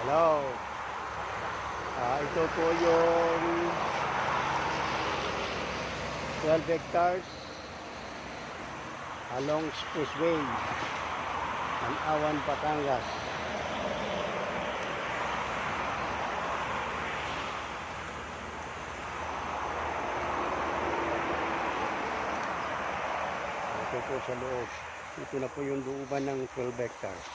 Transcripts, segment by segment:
Hello. Ito po yung 12 hectares along Expressway ng Awan, Batangas. Ito po sa loob. Ito na po yung looban ng 12 hectares.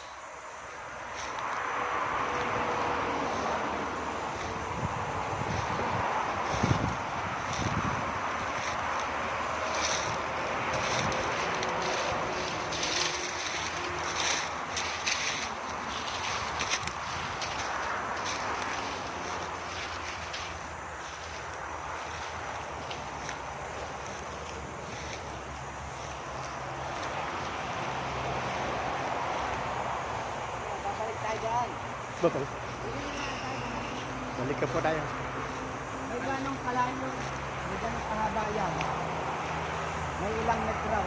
Bakal. Balik ka po tayo. May ganong kalayo, may ganong kahaba yan. May ilang metro.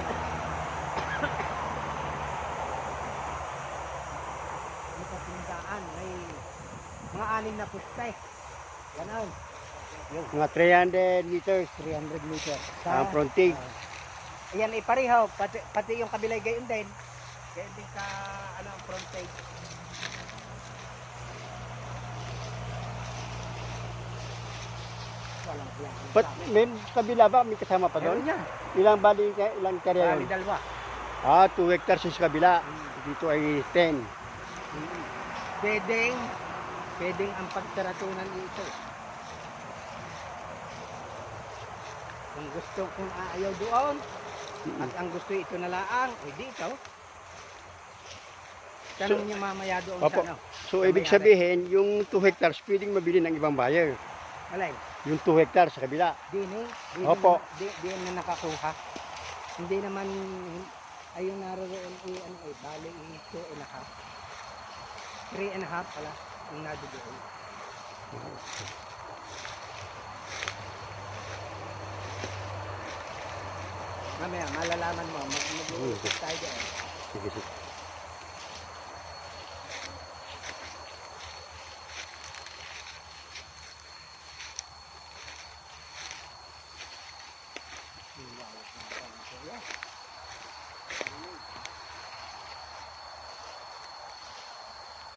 May kapindaan, may mga 6 na puste. Ganon. Mga 300 meters. 300 meters. Ang frontage. Ayan ipareho, pati yung kabilay gayon din. Gayon din ka, ang frontage. But may kabila ba? May kasama pa doon? Meron yan. Ilang bali, ilang karya Bali yun? dalawa. 2 hectares yung sa kabila. Dito ay 10. Pwedeng ang pagtaratunan ito. Kung ayaw doon, at ang gusto ito na laang, di ikaw. Tanong niya mamaya doon Opo. sa ano. So, sa ibig may-ari. sabihin, yung 2 hectares pwedeng mabili ng ibang buyer. Alay, Yung 2 hectares sa kabila. di Opo. na nakakuha. Hindi naman, ayun naroon bali 2.5. 3.5 pala, yung nadoon. Mamaya, malalaman mo, mag-uusap tayo dyan. Sige, sige.